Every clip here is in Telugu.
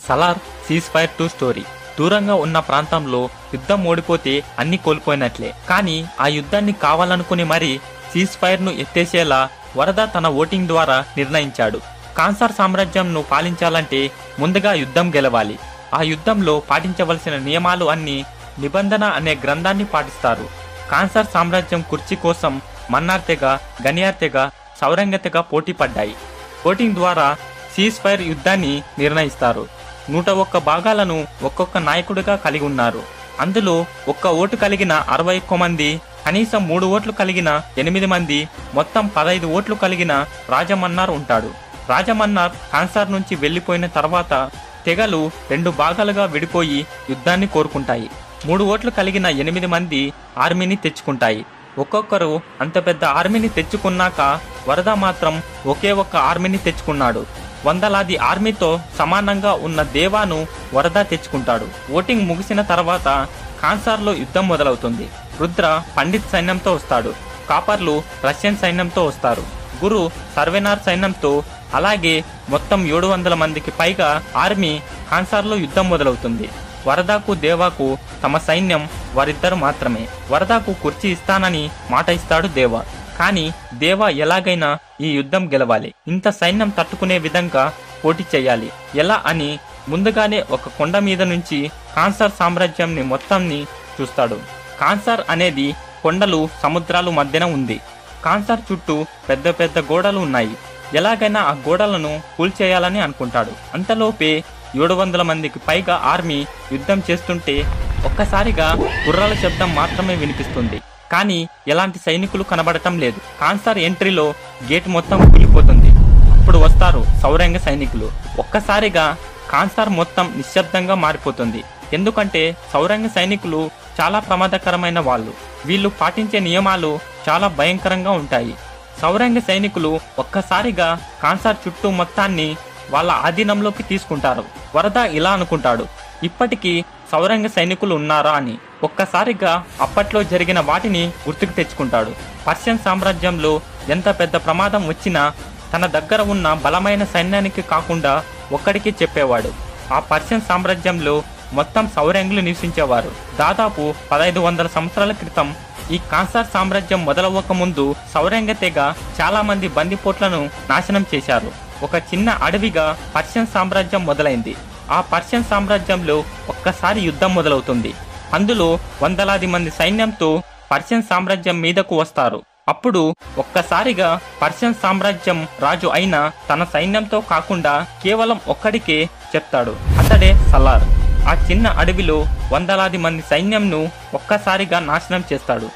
Salaar cease fire 2 story. దూరంగా ఉన్న ప్రాంతంలో యుద్ధం ఓడిపోతే అన్ని కోల్పోయినట్లే. కానీ ఆ యుద్ధాన్ని కావాలనుకుని మరీ సీజ్ ఫైర్ ను ఎత్తేసేలా వరద తన ఓటింగ్ ద్వారా నిర్ణయించాడు. కాన్సార్ సామ్రాజ్యంను పాలించాలంటే ముందుగా యుద్ధం గెలవాలి. ఆ యుద్ధంలో పాటించవలసిన నియమాలు అన్ని నిబంధన అనే గ్రంథాన్ని పాటిస్తారు. కాన్సార్ సామ్రాజ్యం కుర్చీ కోసం మన్నార్ తెగ, గనియార్ తెగ, సౌరంగ తెగ పోటీ పడ్డాయి. ఓటింగ్ ద్వారా సీజ్ ఫైర్ యుద్ధాన్ని నిర్ణయిస్తారు. 101 భాగాలను ఒక్కొక్క నాయకుడిగా కలిగి ఉన్నారు. అందులో ఒక్క ఓటు కలిగిన 61 మంది, కనీసం 3 ఓట్లు కలిగిన 8 మంది, మొత్తం 15 ఓట్లు కలిగిన రాజమన్నార్ ఉంటాడు. రాజమన్నార్ కాన్సార్ నుంచి వెళ్లిపోయిన తర్వాత తెగలు 2 భాగాలుగా విడిపోయి యుద్ధాన్ని కోరుకుంటాయి. 3 ఓట్లు కలిగిన 8 మంది ఆర్మీని తెచ్చుకుంటాయి. ఒక్కొక్కరు అంత పెద్ద ఆర్మీని తెచ్చుకున్నాక వరద మాత్రం ఒకే ఒక్క ఆర్మీని తెచ్చుకున్నాడు. వందలాది ఆర్మీతో సమానంగా ఉన్న దేవాను వరద తెచ్చుకుంటాడు. ఓటింగ్ ముగిసిన తర్వాత కాన్సార్లో యుద్ధం మొదలవుతుంది. రుద్ర పండిత్ సైన్యంతో వస్తాడు. కాపర్లు రష్యన్ సైన్యంతో వస్తారు. గురు సర్వేనార్ సైన్యంతో, అలాగే మొత్తం 700 మందికి పైగా ఆర్మీ కాన్సార్లో యుద్ధం మొదలవుతుంది. వరదాకు దేవాకు తమ సైన్యం వారిద్దరు మాత్రమే. వరదాకు కుర్చీ ఇస్తానని మాట ఇస్తాడు దేవ. కానీ దేవ ఎలాగైనా ఈ యుద్ధం గెలవాలి, ఇంత సైన్యం తట్టుకునే విధంగా పోటీ చేయాలి. ఎలా అని ముందుగానే ఒక కొండ మీద నుంచి కాన్సార్ సామ్రాజ్యంని మొత్తాన్ని చూస్తాడు. కాన్సార్ అనేది కొండలు, సముద్రాలు మధ్యన ఉంది. కాన్సార్ చుట్టూ పెద్ద పెద్ద గోడలు ఉన్నాయి. ఎలాగైనా ఆ గోడలను కూల్చేయాలని అనుకుంటాడు. అంతలోపే 700 మందికి పైగా ఆర్మీ యుద్ధం చేస్తుంటే ఒక్కసారిగా గుర్రాల శబ్దం మాత్రమే వినిపిస్తుంది. కానీ ఎలాంటి సైనికులు కనబడటం లేదు. కాన్సార్ ఎంట్రీలో గేట్ మొత్తం కూలిపోతుంది. అప్పుడు వస్తారు సౌరంగ సైనికులు. ఒక్కసారిగా కాన్సార్ మొత్తం నిశ్శబ్దంగా మారిపోతుంది. ఎందుకంటే సౌరంగ సైనికులు చాలా ప్రమాదకరమైన వాళ్ళు. వీళ్ళు పాటించే నియమాలు చాలా భయంకరంగా ఉంటాయి. సౌరంగ సైనికులు ఒక్కసారిగా కాన్సార్ చుట్టూ మొత్తాన్ని వాళ్ళ ఆధీనంలోకి తీసుకుంటారు. వరద ఇలా అనుకుంటాడు, ఇప్పటికీ సౌరంగ సైనికులు ఉన్నారా అని. ఒక్కసారిగా అప్పట్లో జరిగిన వాటిని గుర్తుకు తెచ్చుకుంటాడు. పర్షియన్ సామ్రాజ్యంలో ఎంత పెద్ద ప్రమాదం వచ్చినా తన దగ్గర ఉన్న బలమైన సైన్యానికి కాకుండా ఒక్కడికి చెప్పేవాడు. ఆ పర్షియన్ సామ్రాజ్యంలో మొత్తం సౌరంగులు నివసించేవారు. దాదాపు 1500 సంవత్సరాల క్రితం ఈ కాన్సార్ సామ్రాజ్యం మొదలవ్వక ముందు సౌరంగ తెగ చాలా మంది బందిపోట్లను నాశనం చేశారు. ఒక చిన్న అడవిగా పర్షియన్ సామ్రాజ్యం మొదలైంది. ఆ పర్షియన్ సామ్రాజ్యంలో ఒక్కసారి యుద్ధం మొదలవుతుంది. అందులో వందలాది మంది సైన్యంతో పర్షియన్ సామ్రాజ్యం మీదకు వస్తారు. అప్పుడు ఒక్కసారిగా పర్షియన్ సామ్రాజ్యం రాజు అయిన తన సైన్యంతో కాకుండా కేవలం ఒక్కడికే చెప్తాడు. అతడే సలార్. ఆ చిన్న అడవిలో వందలాది మంది సైన్యంను ఒక్కసారిగా నాశనం చేస్తాడు.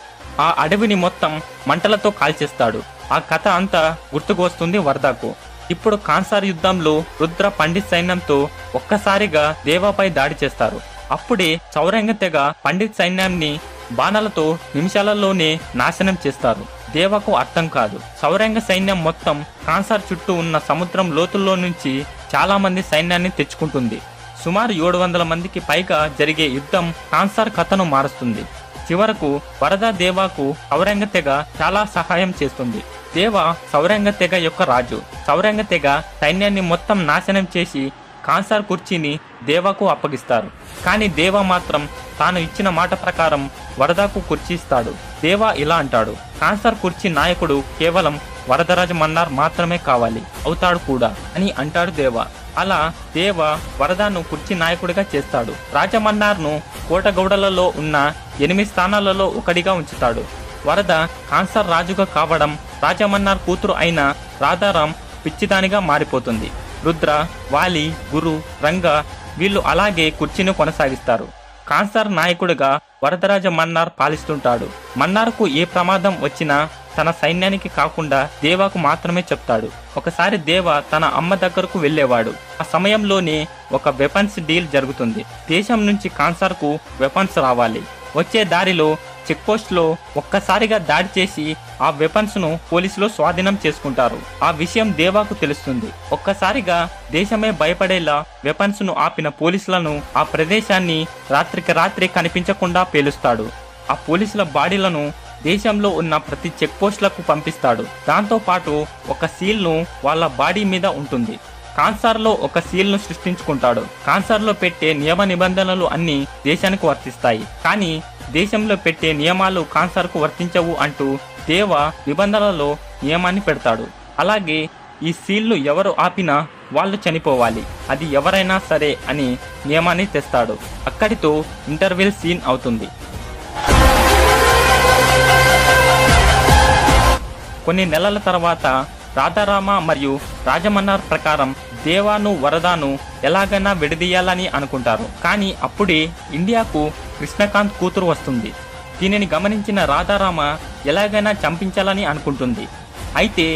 ఆ అడవిని మొత్తం మంటలతో కాల్చేస్తాడు. ఆ కథ అంతా గుర్తుకు వస్తుంది వరదాకు. ఇప్పుడు కాన్సార్ యుద్ధంలో రుద్ర పండిత్ సైన్యంతో ఒక్కసారిగా దేవాపై దాడి చేస్తారు. అప్పుడే సౌరంగ తెగ పండిత్ సైన్యాన్ని బాణాలతో నిమిషాలలోనే నాశనం చేస్తారు. దేవకు అర్థం కాదు. సౌరంగ సైన్యం మొత్తం కాన్సార్ చుట్టూ ఉన్న సముద్రం లోతుల్లో నుంచి చాలా మంది సైన్యాన్ని తెచ్చుకుంటుంది. సుమారు 700 మందికి పైగా జరిగే యుద్ధం కాన్సార్ కథను మారుస్తుంది. చివరకు వరద దేవాకు సౌరంగ తెగ చాలా సహాయం చేస్తుంది. దేవ సౌరంగ తెగ యొక్క రాజు. సౌరంగ తెగ సైన్యాన్ని మొత్తం నాశనం చేసి కాన్సార్ కుర్చీని దేవాకు అప్పగిస్తారు. కానీ దేవ మాత్రం తాను ఇచ్చిన మాట ప్రకారం వరదాకు కుర్చీ ఇస్తాడు. దేవ ఇలా అంటాడు, కాన్సార్ కుర్చీ నాయకుడు కేవలం వరదరాజ మన్నార్ మాత్రమే కావాలి, అవుతాడు కూడా అని అంటాడు దేవ. అలా దేవ వరదాను కుర్చీ నాయకుడిగా చేస్తాడు. రాజమన్నార్ను కోటగౌడలలో ఉన్న 8 స్థానాలలో ఒకడిగా ఉంచుతాడు. వరద కాన్సార్ రాజుగా కావడం, రాజమన్నార్ కూతురు అయిన రాధారాం పిచ్చిదానిగా మారిపోతుంది. రుద్ర, వాలి, గురు, రంగ వీళ్ళు అలాగే కుర్చీని కొనసాగిస్తారు. కాన్సార్ నాయకుడిగా వరదరాజ మన్నార్ పాలిస్తుంటాడు. మన్నార్కు ఏ ప్రమాదం వచ్చినా తన సైన్యానికి కాకుండా దేవాకు మాత్రమే చెప్తాడు. ఒకసారి దేవ తన అమ్మ దగ్గరకు వెళ్లేవాడు. ఆ సమయంలోనే ఒక వెపన్స్ డీల్ జరుగుతుంది. దేశం నుంచి కాన్సార్కు వెపన్స్ రావాలి. వచ్చే దారిలో చెక్ పోస్ట్ లో ఒక్కసారిగా దాడి చేసి ఆ వెపన్స్ ను పోలీసులు స్వాధీనం చేసుకుంటారు. ఆ విషయం దేవాకు తెలుస్తుంది. ఒక్కసారిగా దేశమే భయపడేలా వెపన్స్ ను ఆపిన పోలీసులను ఆ ప్రదేశాన్ని రాత్రికి రాత్రి కనిపించకుండా పేలుస్తాడు. ఆ పోలీసుల బాడీలను దేశంలో ఉన్న ప్రతి చెక్ పోస్టులకు పంపిస్తాడు. దాంతో పాటు ఒక సీల్ ను వాళ్ళ బాడీ మీద ఉంటుంది. కాన్సార్లో ఒక సీల్ ను సృష్టించుకుంటాడు. కాన్సార్లో పెట్టే నియమ నిబంధనలు అన్ని దేశానికి వర్తిస్తాయి, కానీ దేశంలో పెట్టే నియమాలు కాన్సార్కు వర్తించవు అంటూ దేవ నిబంధనలలో నియమాన్ని పెడతాడు. అలాగే ఈ సీల్ను ఎవరు ఆపినా వాళ్ళు చనిపోవాలి, అది ఎవరైనా సరే అని నియమాన్ని తెస్తాడు. అక్కడితో ఇంటర్వెల్ సీన్ అవుతుంది. కొన్ని నెలల తర్వాత రాధారామ మరియు రాజమన్నార్ ప్రకారం దేవాను వరదాను ఎలాగైనా విడదీయాలని అనుకుంటారు. కానీ అప్పుడే ఇండియాకు కృష్ణకాంత్ కూతురు వస్తుంది. దీనిని గమనించిన రాధారామ ఎలాగైనా చంపించాలని అనుకుంటుంది. అయితే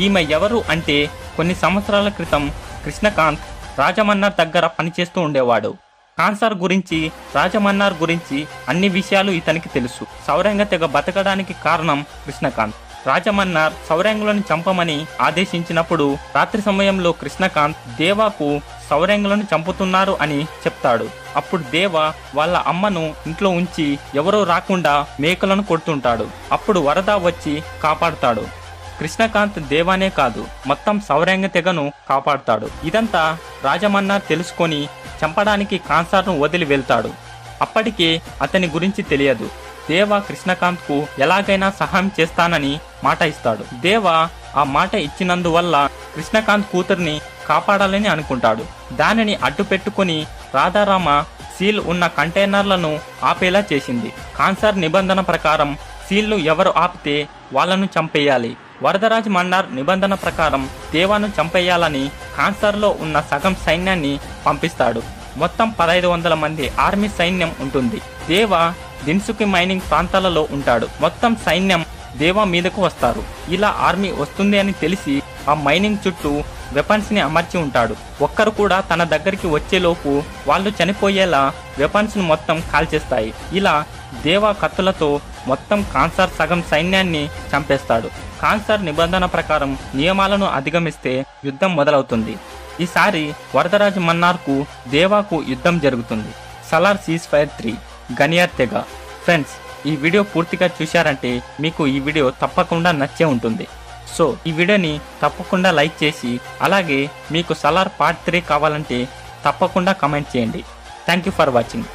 ఈమె ఎవరు అంటే కొన్ని సంవత్సరాల క్రితం కృష్ణకాంత్ రాజమన్నార్ దగ్గర పనిచేస్తూ ఉండేవాడు. కాన్సార్ గురించి, రాజమన్నార్ గురించి అన్ని విషయాలు ఇతనికి తెలుసు. సౌరంగ తెగ బతకడానికి కారణం కృష్ణకాంత్. రాజమన్నార్ సౌరంగులను చంపమని ఆదేశించినప్పుడు రాత్రి సమయంలో కృష్ణకాంత్ దేవాకు సౌరంగులను చంపుతున్నారు అని చెప్తాడు. అప్పుడు దేవ వాళ్ళ అమ్మను ఇంట్లో ఉంచి ఎవరో రాకుండా మేకలను కొడుతుంటాడు. అప్పుడు వరద వచ్చి కాపాడుతాడు. కృష్ణకాంత్ దేవానే కాదు, మొత్తం సౌరంగ తెగను కాపాడుతాడు. ఇదంతా రాజమన్నార్ తెలుసుకొని చంపడానికి కాన్సార్ను వదిలి వెళ్తాడు. అప్పటికే అతని గురించి తెలియదు. దేవ కృష్ణకాంత్ కు ఎలాగైనా సహాయం చేస్తానని మాట ఇస్తాడు. దేవ ఆ మాట ఇచ్చినందువల్ల కృష్ణకాంత్ కూతుర్ని కాపాడాలని అనుకుంటాడు. దానిని అడ్డు పెట్టుకుని రాధారామ సీల్ ఉన్న కంటైనర్లను ఆపేలా చేసింది. కాన్సార్ నిబంధన ప్రకారం సీల్ను ఎవరు ఆపితే వాళ్లను చంపేయాలి. వరదరాజ్ మన్నార్ నిబంధన ప్రకారం దేవాను చంపేయాలని కాన్సార్లో ఉన్న సగం సైన్యాన్ని పంపిస్తాడు. మొత్తం 1500 మంది ఆర్మీ సైన్యం ఉంటుంది. దేవ దిన్సుకి మైనింగ్ ప్రాంతాలలో ఉంటాడు. మొత్తం సైన్యం దేవ మీదకు వస్తారు. ఇలా ఆర్మీ వస్తుంది అని తెలిసి ఆ మైనింగ్ చుట్టూ వెపన్స్ ని అమర్చి ఉంటాడు. ఒక్కరు కూడా తన దగ్గరికి వచ్చేలోపు వాళ్ళు చనిపోయేలా వెపన్స్ ను మొత్తం కాల్చేస్తాయి. ఇలా దేవ కత్తులతో మొత్తం కాన్సార్ సగం సైన్యాన్ని చంపేస్తాడు. కాన్సార్ నిబంధన ప్రకారం నియమాలను అధిగమిస్తే యుద్ధం మొదలవుతుంది. ఈసారి వరదరాజ్ మన్నార్కు దేవాకు యుద్ధం జరుగుతుంది. సలార్ సీజ్ ఫైర్ 3 గనియార్ తెగ. ఫ్రెండ్స్, ఈ వీడియో పూర్తిగా చూశారంటే మీకు ఈ వీడియో తప్పకుండా నచ్చే ఉంటుంది. సో ఈ వీడియోని తప్పకుండా లైక్ చేసి, అలాగే మీకు సలార్ పార్ట్ 3 కావాలంటే తప్పకుండా కామెంట్ చేయండి. Thank you for watching.